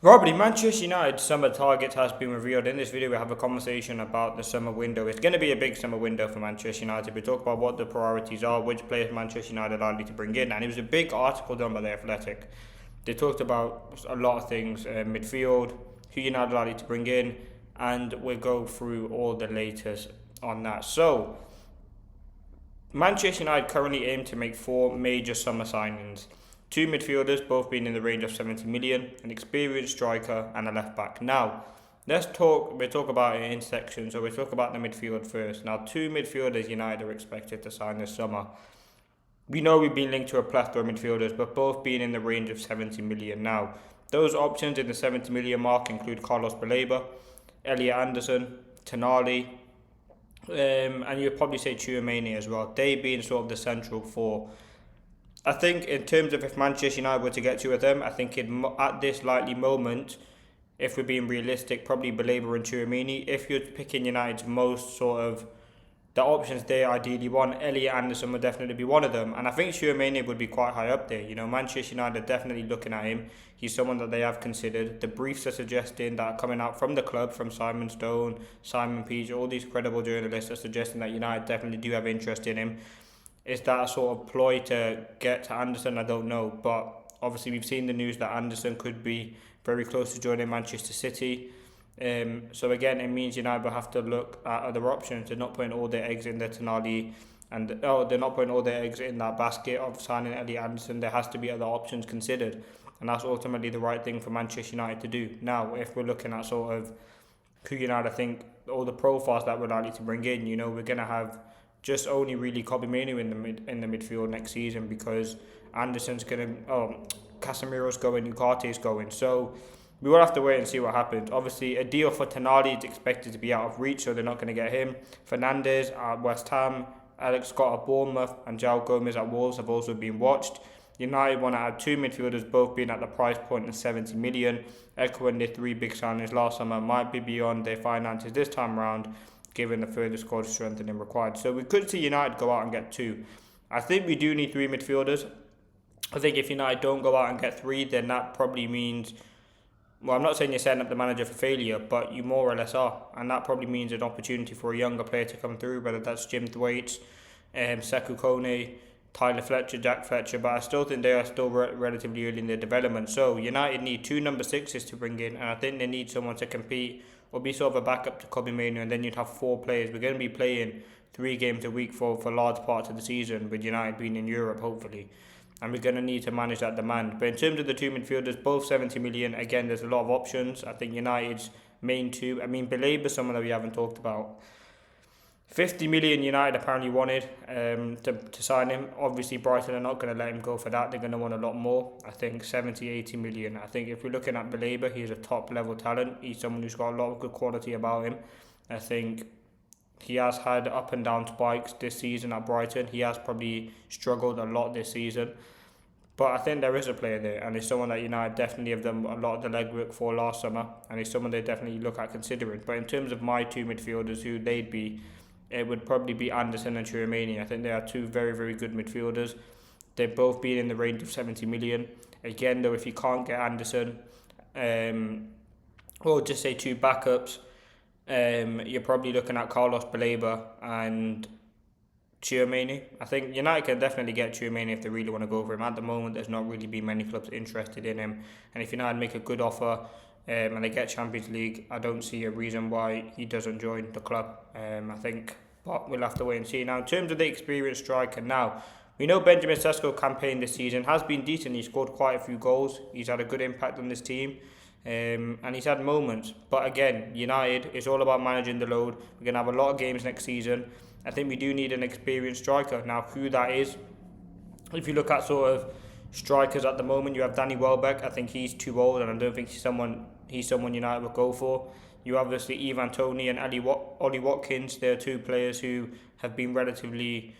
Robert, Manchester United summer target has been revealed. In this video, we have a conversation about the summer window. It's going to be a big summer window for Manchester United. We talk about what the priorities are, which players Manchester United are likely to bring in, and it was a big article done by The Athletic. They talked about a lot of things, midfield, who United are likely to bring in, and we'll go through all the latest on that. So, Manchester United currently aim to make four major summer signings. Two midfielders, both being in the range of 70 million, an experienced striker and a left back. Now, we'll talk about it in sections, so we'll talk about the midfield first. Now, two midfielders United are expected to sign this summer. We know we've been linked to a plethora of midfielders, but both being in the range of 70 million. Now, those options in the 70 million mark include Carlos Baleba, Elliot Anderson, Tonali, and you'd probably say Tchouaméni as well. They being sort of the central four. I think in terms of if Manchester United were to get two of them, I think at this likely moment, if we're being realistic, probably Baleba and Tchouaméni. If you're picking United's most sort of the options they ideally want, Elliot Anderson would definitely be one of them. And I think Tchouaméni would be quite high up there. You know, Manchester United are definitely looking at him. He's someone that they have considered. The briefs are suggesting that are coming out from the club, from Simon Stone, Simon Page, all these credible journalists are suggesting that United definitely do have interest in him. Is that a sort of ploy to get to Anderson? I don't know. But obviously we've seen the news that Anderson could be very close to joining Manchester City. So again, it means United will have to look at other options. They're not putting all their eggs in the Tonali, and they're not putting all their eggs in that basket of signing Elliot Anderson. There has to be other options considered, and that's ultimately the right thing for Manchester United to do. Now, if we're looking at sort of who United, I think all the profiles that we're likely to bring in, you know, we're gonna have just only really Kobbie Mainoo in the midfield next season because Anderson's gonna Casemiro's going, Ugarte's going, so we will have to wait and see what happens. Obviously, a deal for Tonali is expected to be out of reach, so they're not going to get him. Fernandes at West Ham, Alex Scott at Bournemouth, and João Gomez at Wolves have also been watched. United want to add two midfielders, both being at the price point of 70 million. Echoing their three big signings last summer might be beyond their finances this time round, given the further squad strengthening required. So we could see United go out and get two. I think we do need three midfielders. I think if United don't go out and get three, then that probably means, well, I'm not saying you're setting up the manager for failure, but you more or less are. And that probably means an opportunity for a younger player to come through, whether that's Jim Thwaites, Sekou Kone, Tyler Fletcher, Jack Fletcher. But I still think they are still relatively early in their development. So United need two number sixes to bring in, and I think they need someone to compete or be sort of a backup to Kobbie Mainoo, and then you'd have four players. We're going to be playing 3 games a week for large parts of the season, with United being in Europe, hopefully, and we're going to need to manage that demand. But in terms of the two midfielders, both 70 million, again, there's a lot of options. I think United's main two, I mean, Baleba is someone that we haven't talked about. 50 million United apparently wanted to sign him. Obviously, Brighton are not going to let him go for that. They're going to want a lot more. I think 70, 80 million. I think if we're looking at Baleba, he's a top level talent. He's someone who's got a lot of good quality about him. I think he has had up and down spikes this season at Brighton. He has probably struggled a lot this season. But I think there is a player there, and it's someone that United definitely have done a lot of the legwork for last summer, and it's someone they definitely look at considering. But in terms of my two midfielders, who they'd be, it would probably be Anderson and Tchouaméni. I think they are two very, very good midfielders. They've both been in the range of 70 million. Again, though, if you can't get Anderson, or just say two backups, you're probably looking at Carlos Baleba and Tchouaméni. I think United can definitely get Tchouaméni if they really want to go for him. At the moment, there's not really been many clubs interested in him. And if United make a good offer and they get Champions League, I don't see a reason why he doesn't join the club. I think, but we'll have to wait and see. Now, in terms of the experienced striker, now, we know Benjamin Sesko's campaign this season has been decent. He scored quite a few goals. He's had a good impact on this team. And he's had moments. But again, United, it's all about managing the load. We're going to have a lot of games next season. I think we do need an experienced striker. Now, who that is, if you look at sort of strikers at the moment, you have Danny Welbeck. I think he's too old, and I don't think he's someone United would go for. You have obviously Ivan Toney and Ollie Watkins. They're two players who have been relatively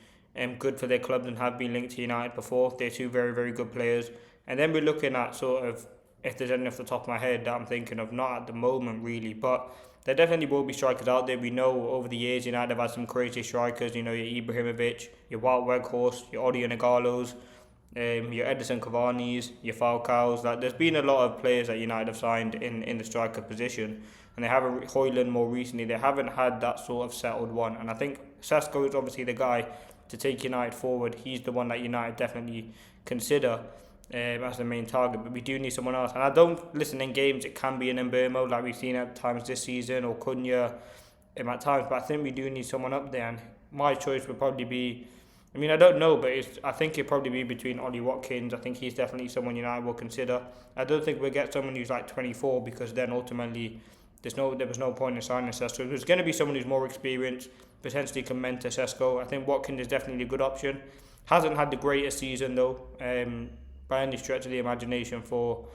good for their clubs and have been linked to United before. They're two very, very good players. And then we're looking at sort of, if there's any off the top of my head that I'm thinking of, not at the moment really, but there definitely will be strikers out there. We know over the years United have had some crazy strikers, you know, your Ibrahimovic, your Wout Weghorst, your Odion Igalos, your Edison Cavani's, your Falcao's. Like, there's been a lot of players that United have signed in the striker position, and they have Højlund more recently. They haven't had that sort of settled one, and I think Sesko is obviously the guy to take United forward. He's the one that United definitely consider as the main target, but we do need someone else. And I don't listen in games. It can be an Mbeumo like we've seen at times this season, or Cunha at times, but I think we do need someone up there. And my choice would probably be, I mean, I don't know, but I think it'd probably be between Ollie Watkins. I think he's definitely someone United will consider. I don't think we'll get someone who's like 24, because then ultimately there was no point in signing Sesko. There's going to be someone who's more experienced, potentially can mentor Sesko. I think Watkins is definitely a good option. Hasn't had the greatest season though, by any stretch of the imagination for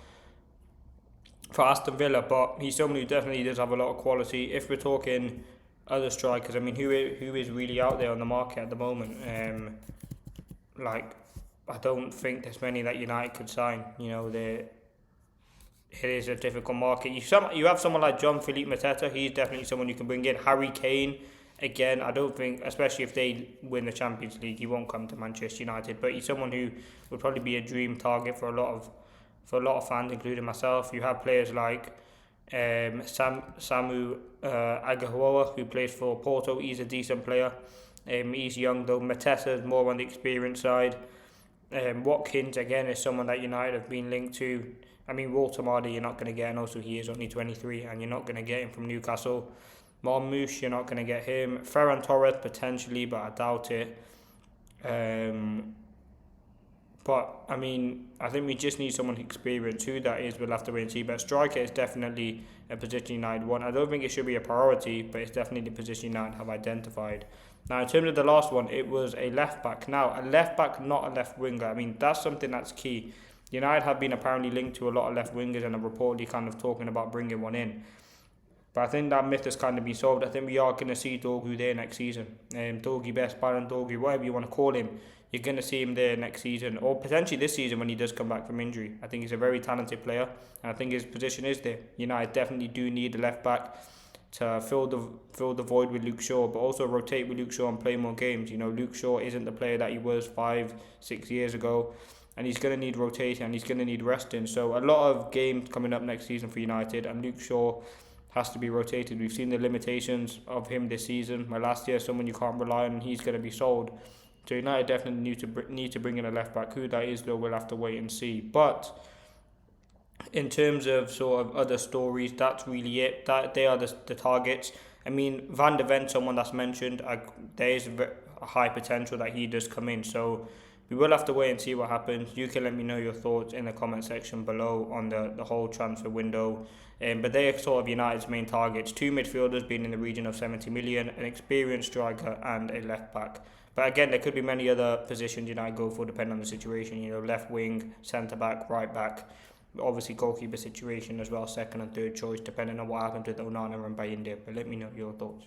Aston Villa, but he's someone who definitely does have a lot of quality. If we're talking other strikers, I mean, who is really out there on the market at the moment? I don't think there's many that United could sign. You know, it is a difficult market. You have someone like Jean-Philippe Mateta. He's definitely someone you can bring in. Harry Kane, again, I don't think, especially if they win the Champions League, he won't come to Manchester United. But he's someone who would probably be a dream target for a lot of fans, including myself. You have players like Samu Agahuoa, who plays for Porto. He's a decent player. He's young though. Mateta is more on the experience side. Watkins, again, is someone that United have been linked to. I mean, Walter Mardy, you're not going to get, and also he is only 23, and you're not going to get him from Newcastle. Marmoush, you're not going to get him. Ferran Torres, potentially, but I doubt it. But, I mean, I think we just need someone experienced. Who that is, we'll have to wait and see. But striker is definitely a position United want. I don't think it should be a priority, but it's definitely the position United have identified. Now, in terms of the last one, it was a left-back. Now, a left-back, not a left-winger. I mean, that's something that's key. United have been apparently linked to a lot of left-wingers and are reportedly kind of talking about bringing one in. But I think that myth has kind of been solved. I think we are going to see Dorgu there next season. Dorgu Best, Baron Dorgu, whatever you want to call him. You're going to see him there next season, or potentially this season when he does come back from injury. I think he's a very talented player, and I think his position is there. United definitely do need a left-back to fill the void with Luke Shaw, but also rotate with Luke Shaw and play more games. You know, Luke Shaw isn't the player that he was 5-6 years ago, and he's going to need rotation and he's going to need resting. So a lot of games coming up next season for United, and Luke Shaw has to be rotated. We've seen the limitations of him this season. Last year, someone you can't rely on, and he's going to be sold. So United definitely need to bring in a left back. Who that is, though, we'll have to wait and see. But in terms of sort of other stories, that's really it. They are the targets. I mean, Van de Ven, someone that's mentioned, there is a high potential that he does come in. So we will have to wait and see what happens. You can let me know your thoughts in the comment section below on the whole transfer window. But they are sort of United's main targets. 2 midfielders being in the region of 70 million, an experienced striker and a left back. But again, there could be many other positions United go for depending on the situation. You know, left wing, centre back, right back. Obviously, goalkeeper situation as well, second and third choice, depending on what happens with Onana and Bayindir. But let me know your thoughts.